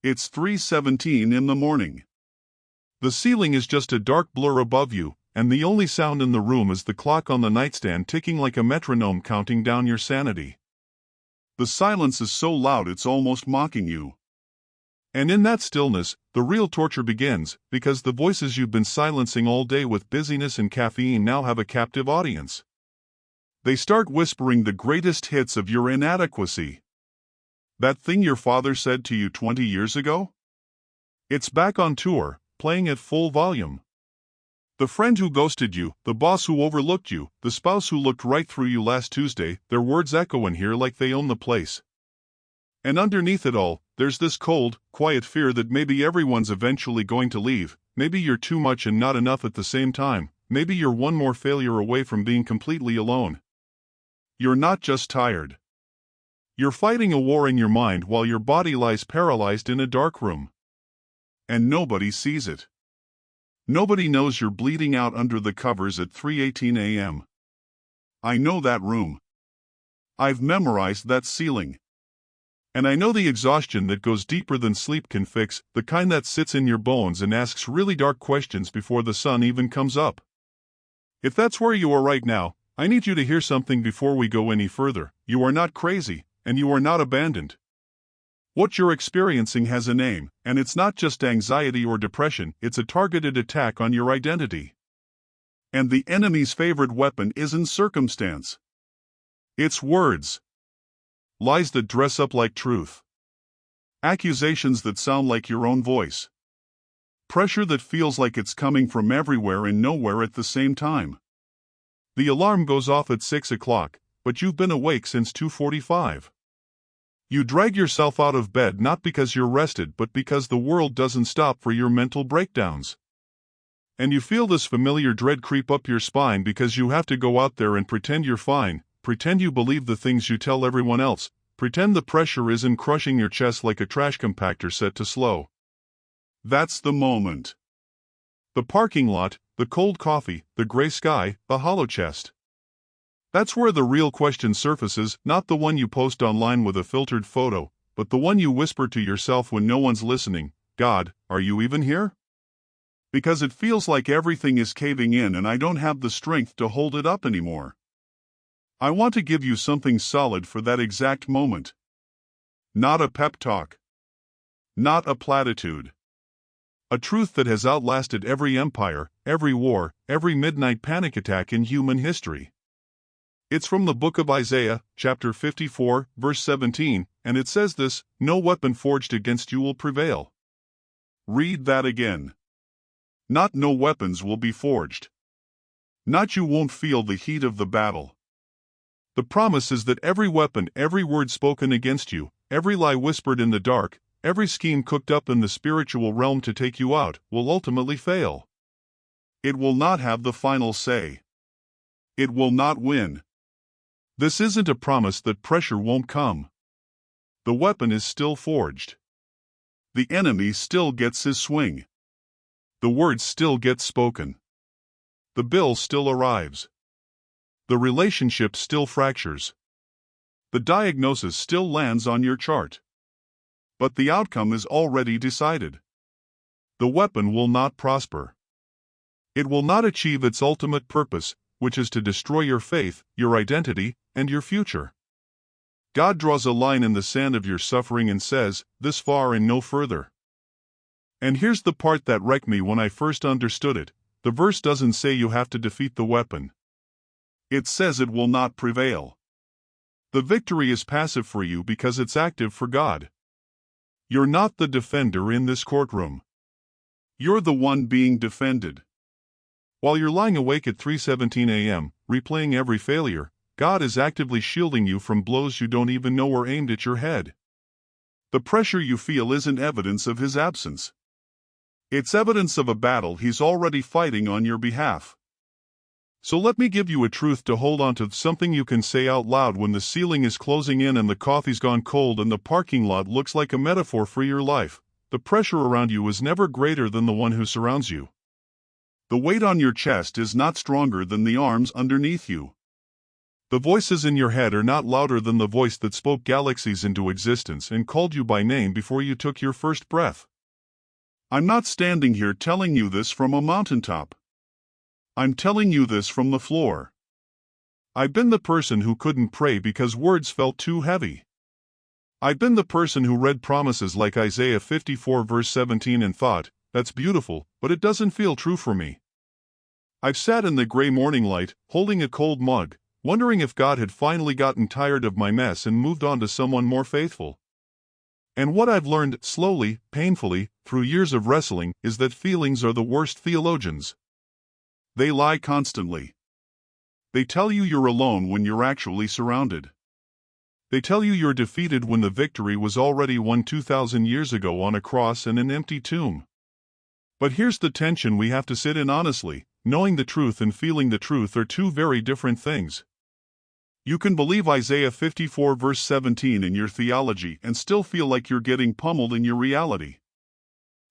It's 3:17 in the morning. The ceiling is just a dark blur above you, and the only sound in the room is the clock on the nightstand ticking like a metronome counting down your sanity. The silence is so loud it's almost mocking you. And in that stillness, the real torture begins, because the voices you've been silencing all day with busyness and caffeine now have a captive audience. They start whispering the greatest hits of your inadequacy. That thing your father said to you 20 years ago? It's back on tour, playing at full volume. The friend who ghosted you, the boss who overlooked you, the spouse who looked right through you last Tuesday, their words echo in here like they own the place. And underneath it all, there's this cold, quiet fear that maybe everyone's eventually going to leave, maybe you're too much and not enough at the same time, maybe you're one more failure away from being completely alone. You're not just tired. You're fighting a war in your mind while your body lies paralyzed in a dark room. And nobody sees it. Nobody knows you're bleeding out under the covers at 3:18 a.m. I know that room. I've memorized that ceiling. And I know the exhaustion that goes deeper than sleep can fix, the kind that sits in your bones and asks really dark questions before the sun even comes up. If that's where you are right now, I need you to hear something before we go any further. You are not crazy, and you are not abandoned. What you're experiencing has a name, and it's not just anxiety or depression, it's a targeted attack on your identity. And the enemy's favorite weapon isn't circumstance. It's words. Lies that dress up like truth. Accusations that sound like your own voice. Pressure that feels like it's coming from everywhere and nowhere at the same time. The alarm goes off at 6 o'clock, but you've been awake since 2:45. You drag yourself out of bed not because you're rested but because the world doesn't stop for your mental breakdowns. And you feel this familiar dread creep up your spine because you have to go out there and pretend you're fine, pretend you believe the things you tell everyone else, pretend the pressure isn't crushing your chest like a trash compactor set to slow. That's the moment. The parking lot, the cold coffee, the gray sky, the hollow chest. That's where the real question surfaces, not the one you post online with a filtered photo, but the one you whisper to yourself when no one's listening. God, are you even here? Because it feels like everything is caving in and I don't have the strength to hold it up anymore. I want to give you something solid for that exact moment. Not a pep talk. Not a platitude. A truth that has outlasted every empire, every war, every midnight panic attack in human history. It's from the book of Isaiah, chapter 54, verse 17, and it says this: "No weapon forged against you will prevail." Read that again. Not no weapons will be forged. Not you won't feel the heat of the battle. The promise is that every weapon, every word spoken against you, every lie whispered in the dark, every scheme cooked up in the spiritual realm to take you out, will ultimately fail. It will not have the final say. It will not win. This isn't a promise that pressure won't come. The weapon is still forged. The enemy still gets his swing. The words still get spoken. The bill still arrives. The relationship still fractures. The diagnosis still lands on your chart. But the outcome is already decided. The weapon will not prosper. It will not achieve its ultimate purpose, which is to destroy your faith, your identity, and your future. God draws a line in the sand of your suffering and says, "This far and no further." And here's the part that wrecked me when I first understood it. The verse doesn't say you have to defeat the weapon. It says it will not prevail. The victory is passive for you because it's active for God. You're not the defender in this courtroom. You're the one being defended. While you're lying awake at 3:17 a.m., replaying every failure, God is actively shielding you from blows you don't even know were aimed at your head. The pressure you feel isn't evidence of His absence. It's evidence of a battle He's already fighting on your behalf. So let me give you a truth to hold on to, something you can say out loud when the ceiling is closing in and the coffee's gone cold and the parking lot looks like a metaphor for your life. The pressure around you is never greater than the one who surrounds you. The weight on your chest is not stronger than the arms underneath you. The voices in your head are not louder than the voice that spoke galaxies into existence and called you by name before you took your first breath. I'm not standing here telling you this from a mountaintop. I'm telling you this from the floor. I've been the person who couldn't pray because words felt too heavy. I've been the person who read promises like Isaiah 54 verse 17 and thought, that's beautiful, but it doesn't feel true for me. I've sat in the gray morning light, holding a cold mug, wondering if God had finally gotten tired of my mess and moved on to someone more faithful. And what I've learned, slowly, painfully, through years of wrestling, is that feelings are the worst theologians. They lie constantly. They tell you you're alone when you're actually surrounded. They tell you you're defeated when the victory was already won 2,000 years ago on a cross and an empty tomb. But here's the tension we have to sit in honestly: knowing the truth and feeling the truth are two very different things. You can believe Isaiah 54 verse 17 in your theology and still feel like you're getting pummeled in your reality.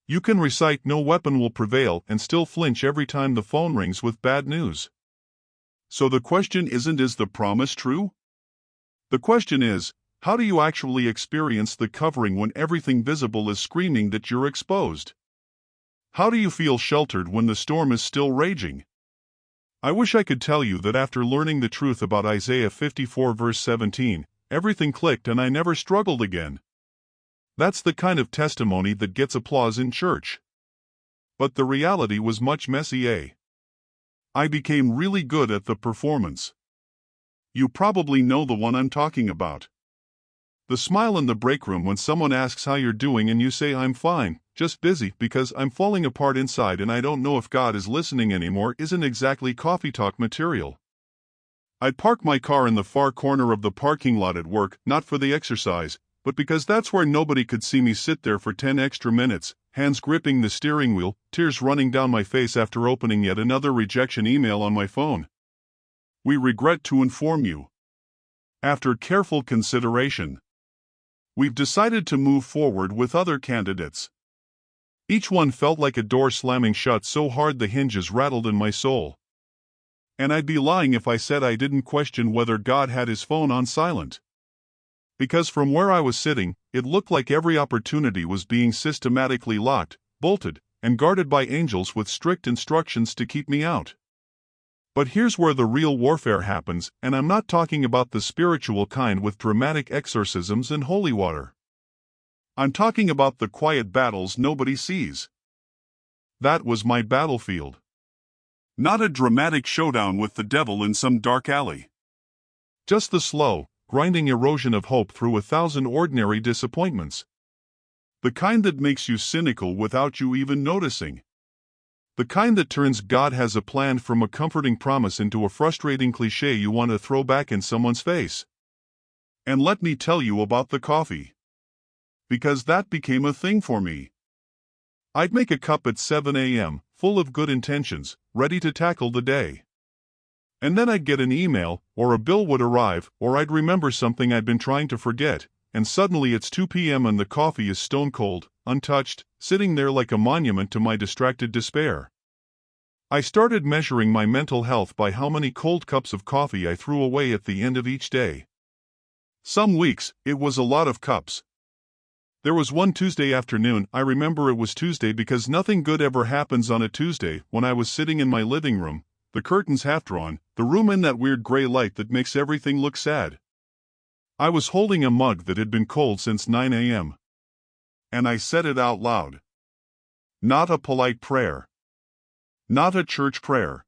You can recite "no weapon will prevail" and still flinch every time the phone rings with bad news. So the question isn't, is the promise true? The question is, how do you actually experience the covering when everything visible is screaming that you're exposed? How do you feel sheltered when the storm is still raging? I wish I could tell you that after learning the truth about Isaiah 54 verse 17, everything clicked and I never struggled again. That's the kind of testimony that gets applause in church. But the reality was much messier. I became really good at the performance. You probably know the one I'm talking about. The smile in the break room when someone asks how you're doing and you say, "I'm fine, just busy because I'm falling apart inside and I don't know if God is listening anymore," isn't exactly coffee talk material. I'd park my car in the far corner of the parking lot at work, not for the exercise, but because that's where nobody could see me sit there for 10 extra minutes, hands gripping the steering wheel, tears running down my face after opening yet another rejection email on my phone. We regret to inform you, after careful consideration, we've decided to move forward with other candidates. Each one felt like a door slamming shut so hard the hinges rattled in my soul. And I'd be lying if I said I didn't question whether God had his phone on silent. Because from where I was sitting, it looked like every opportunity was being systematically locked, bolted, and guarded by angels with strict instructions to keep me out. But here's where the real warfare happens, and I'm not talking about the spiritual kind with dramatic exorcisms and holy water. I'm talking about the quiet battles nobody sees. That was my battlefield. Not a dramatic showdown with the devil in some dark alley. Just the slow, grinding erosion of hope through 1,000 ordinary disappointments. The kind that makes you cynical without you even noticing. The kind that turns "God has a plan" from a comforting promise into a frustrating cliché you want to throw back in someone's face. And let me tell you about the coffee. Because that became a thing for me. I'd make a cup at 7 a.m., full of good intentions, ready to tackle the day. And then I'd get an email, or a bill would arrive, or I'd remember something I'd been trying to forget, and suddenly it's 2 p.m. and the coffee is stone cold, untouched, sitting there like a monument to my distracted despair. I started measuring my mental health by how many cold cups of coffee I threw away at the end of each day. Some weeks, it was a lot of cups. There was one Tuesday afternoon, I remember it was Tuesday because nothing good ever happens on a Tuesday, when I was sitting in my living room, the curtains half drawn, the room in that weird gray light that makes everything look sad. I was holding a mug that had been cold since 9 a.m. And I said it out loud. Not a polite prayer. Not a church prayer.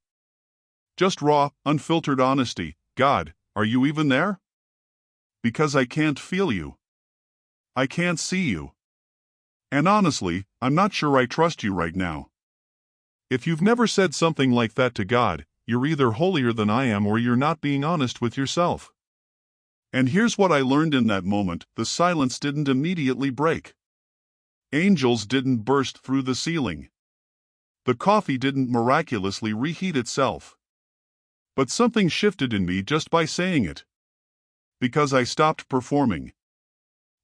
Just raw, unfiltered honesty. God, are you even there? Because I can't feel you. I can't see you. And honestly, I'm not sure I trust you right now. If you've never said something like that to God, you're either holier than I am or you're not being honest with yourself. And here's what I learned in that moment: the silence didn't immediately break. Angels didn't burst through the ceiling. The coffee didn't miraculously reheat itself. But something shifted in me just by saying it. Because I stopped performing.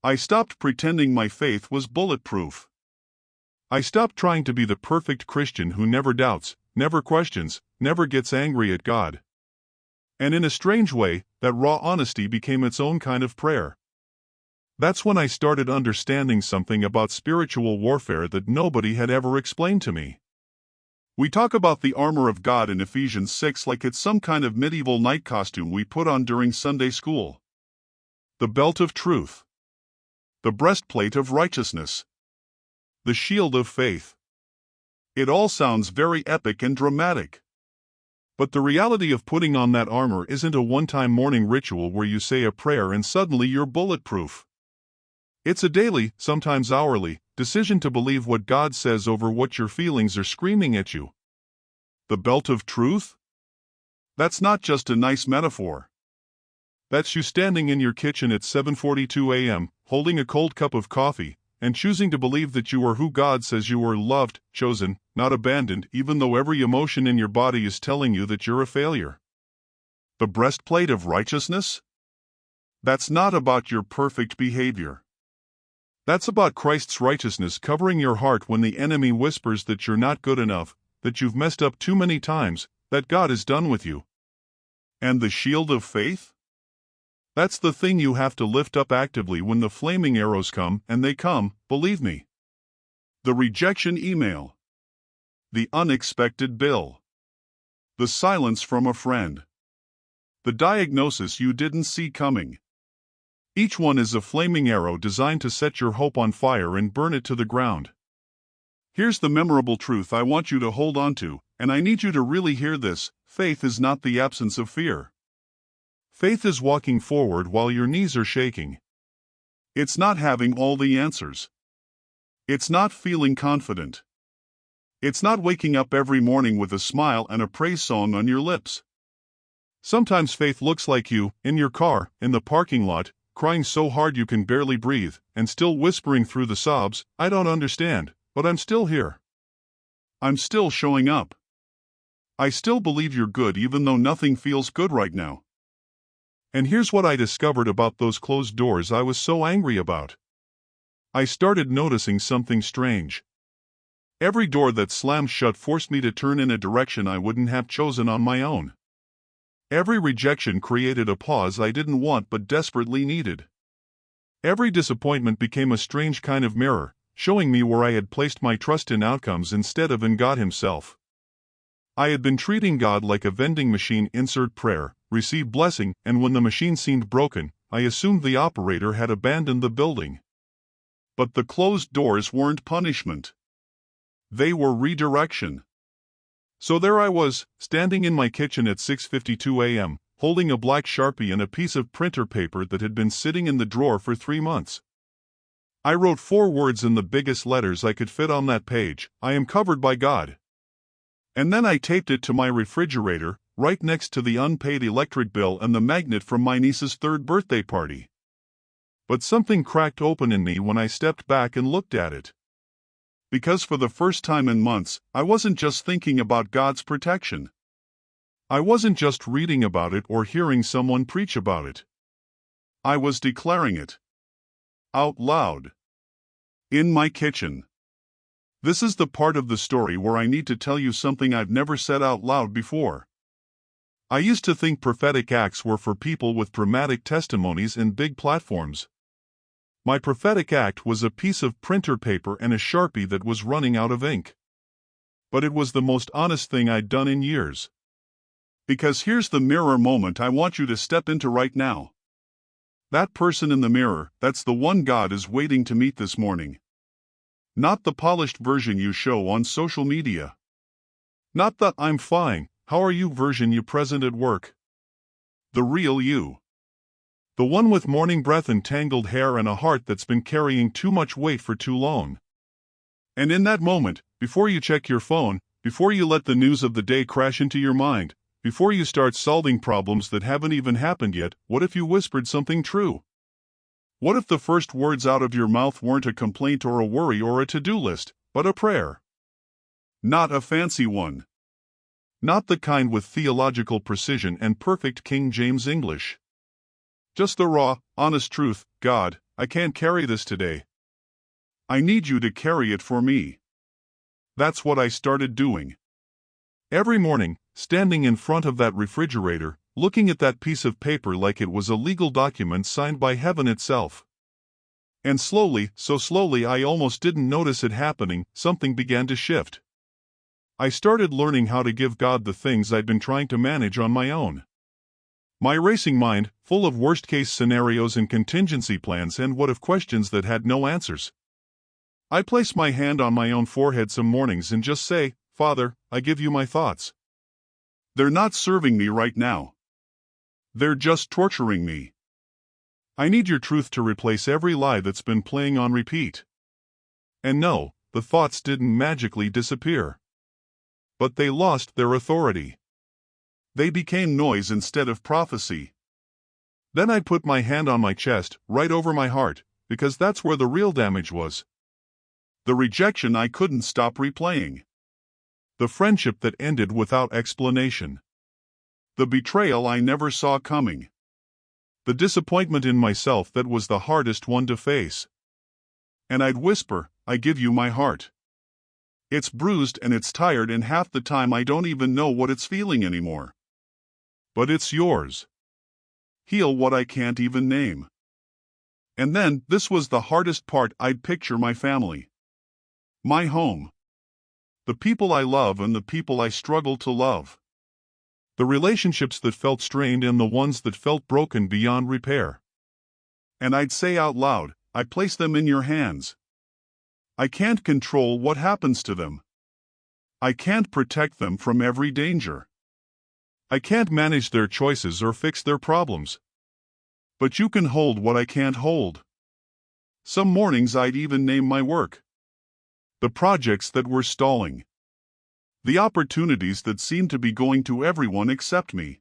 I stopped pretending my faith was bulletproof. I stopped trying to be the perfect Christian who never doubts, never questions, never gets angry at God. And in a strange way, that raw honesty became its own kind of prayer. That's when I started understanding something about spiritual warfare that nobody had ever explained to me. We talk about the armor of God in Ephesians 6 like it's some kind of medieval night costume we put on during Sunday school. The belt of truth. The breastplate of righteousness. The shield of faith. It all sounds very epic and dramatic. But the reality of putting on that armor isn't a one-time morning ritual where you say a prayer and suddenly you're bulletproof. It's a daily, sometimes hourly, decision to believe what God says over what your feelings are screaming at you. The belt of truth? That's not just a nice metaphor. That's you standing in your kitchen at 7:42 a.m., holding a cold cup of coffee, and choosing to believe that you are who God says you are, loved, chosen, not abandoned, even though every emotion in your body is telling you that you're a failure. The breastplate of righteousness? That's not about your perfect behavior. That's about Christ's righteousness covering your heart when the enemy whispers that you're not good enough, that you've messed up too many times, that God is done with you. And the shield of faith? That's the thing you have to lift up actively when the flaming arrows come, and they come, believe me. The rejection email. The unexpected bill. The silence from a friend. The diagnosis you didn't see coming. Each one is a flaming arrow designed to set your hope on fire and burn it to the ground. Here's the memorable truth I want you to hold on to, and I need you to really hear this: faith is not the absence of fear. Faith is walking forward while your knees are shaking. It's not having all the answers. It's not feeling confident. It's not waking up every morning with a smile and a praise song on your lips. Sometimes faith looks like you, in your car, in the parking lot, crying so hard you can barely breathe, and still whispering through the sobs, "I don't understand, but I'm still here. I'm still showing up. I still believe you're good even though nothing feels good right now." And here's what I discovered about those closed doors I was so angry about. I started noticing something strange. Every door that slammed shut forced me to turn in a direction I wouldn't have chosen on my own. Every rejection created a pause I didn't want but desperately needed. Every disappointment became a strange kind of mirror, showing me where I had placed my trust in outcomes instead of in God Himself. I had been treating God like a vending machine: insert prayer, receive blessing, and when the machine seemed broken, I assumed the operator had abandoned the building. But the closed doors weren't punishment. They were redirection. So there I was, standing in my kitchen at 6:52 a.m., holding a black Sharpie and a piece of printer paper that had been sitting in the drawer for 3 months. I wrote 4 words in the biggest letters I could fit on that page: I am covered by God. And then I taped it to my refrigerator, right next to the unpaid electric bill and the magnet from my niece's 3rd birthday party. But something cracked open in me when I stepped back and looked at it. Because for the first time in months, I wasn't just thinking about God's protection. I wasn't just reading about it or hearing someone preach about it. I was declaring it. Out loud. In my kitchen. This is the part of the story where I need to tell you something I've never said out loud before. I used to think prophetic acts were for people with dramatic testimonies and big platforms. My prophetic act was a piece of printer paper and a Sharpie that was running out of ink. But it was the most honest thing I'd done in years. Because here's the mirror moment I want you to step into right now. That person in the mirror, that's the one God is waiting to meet this morning. Not the polished version you show on social media. Not the "I'm fine, how are you" version you present at work. The real you. The one with morning breath and tangled hair and a heart that's been carrying too much weight for too long. And in that moment, before you check your phone, before you let the news of the day crash into your mind, before you start solving problems that haven't even happened yet, what if you whispered something true? What if the first words out of your mouth weren't a complaint or a worry or a to-do list, but a prayer? Not a fancy one. Not the kind with theological precision and perfect King James English. Just the raw, honest truth: God, I can't carry this today. I need you to carry it for me. That's what I started doing. Every morning, standing in front of that refrigerator, looking at that piece of paper like it was a legal document signed by heaven itself. And slowly, so slowly I almost didn't notice it happening, something began to shift. I started learning how to give God the things I'd been trying to manage on my own. My racing mind, full of worst-case scenarios and contingency plans and what-if questions that had no answers. I place my hand on my own forehead some mornings and just say, Father, I give you my thoughts. They're not serving me right now. They're just torturing me. I need your truth to replace every lie that's been playing on repeat. And no, the thoughts didn't magically disappear. But they lost their authority. They became noise instead of prophecy. Then I put my hand on my chest, right over my heart, because that's where the real damage was. The rejection I couldn't stop replaying. The friendship that ended without explanation. The betrayal I never saw coming. The disappointment in myself that was the hardest one to face. And I'd whisper, I give you my heart. It's bruised and it's tired and half the time I don't even know what it's feeling anymore. But it's yours. Heal what I can't even name. And then, this was the hardest part, I'd picture my family. My home. The people I love and the people I struggle to love. The relationships that felt strained and the ones that felt broken beyond repair. And I'd say out loud, I place them in your hands. I can't control what happens to them. I can't protect them from every danger. I can't manage their choices or fix their problems. But you can hold what I can't hold. Some mornings I'd even name my work. The projects that were stalling. The opportunities that seemed to be going to everyone except me.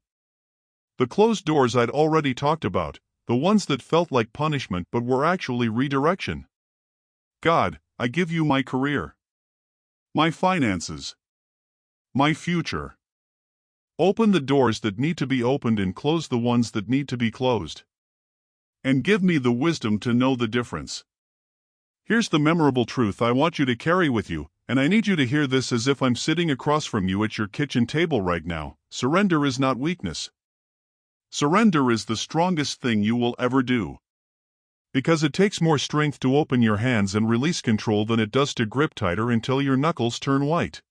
The closed doors I'd already talked about, the ones that felt like punishment but were actually redirection. God, I give you my career. My finances. My future. Open the doors that need to be opened and close the ones that need to be closed. And give me the wisdom to know the difference. Here's the memorable truth I want you to carry with you, and I need you to hear this as if I'm sitting across from you at your kitchen table right now. Surrender is not weakness. Surrender is the strongest thing you will ever do. Because it takes more strength to open your hands and release control than it does to grip tighter until your knuckles turn white.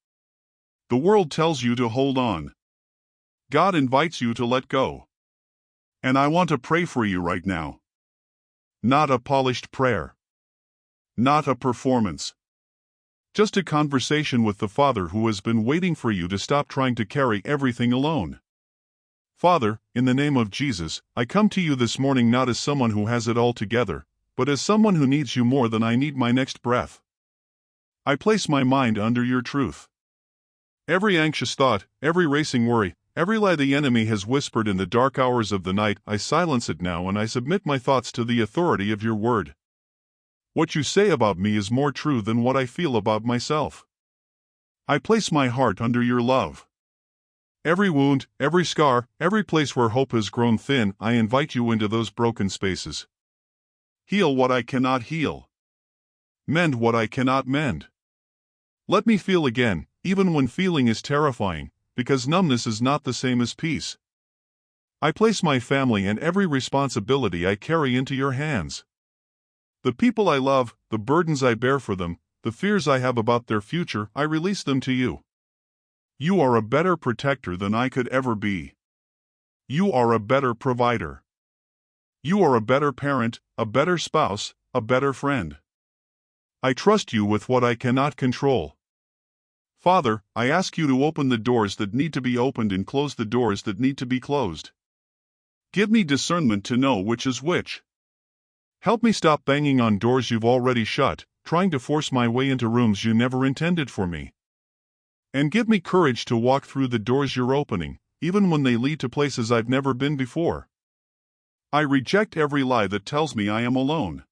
The world tells you to hold on. God invites you to let go. And I want to pray for you right now. Not a polished prayer. Not a performance. Just a conversation with the Father who has been waiting for you to stop trying to carry everything alone. Father, in the name of Jesus, I come to you this morning not as someone who has it all together, but as someone who needs you more than I need my next breath. I place my mind under your truth. Every anxious thought, every racing worry, every lie the enemy has whispered in the dark hours of the night, I silence it now and I submit my thoughts to the authority of your word. What you say about me is more true than what I feel about myself. I place my heart under your love. Every wound, every scar, every place where hope has grown thin, I invite you into those broken spaces. Heal what I cannot heal. Mend what I cannot mend. Let me feel again, even when feeling is terrifying, because numbness is not the same as peace. I place my family and every responsibility I carry into your hands. The people I love, the burdens I bear for them, the fears I have about their future, I release them to you. You are a better protector than I could ever be. You are a better provider. You are a better parent, a better spouse, a better friend. I trust you with what I cannot control. Father, I ask you to open the doors that need to be opened and close the doors that need to be closed. Give me discernment to know which is which. Help me stop banging on doors you've already shut, trying to force my way into rooms you never intended for me. And give me courage to walk through the doors you're opening, even when they lead to places I've never been before. I reject every lie that tells me I am alone.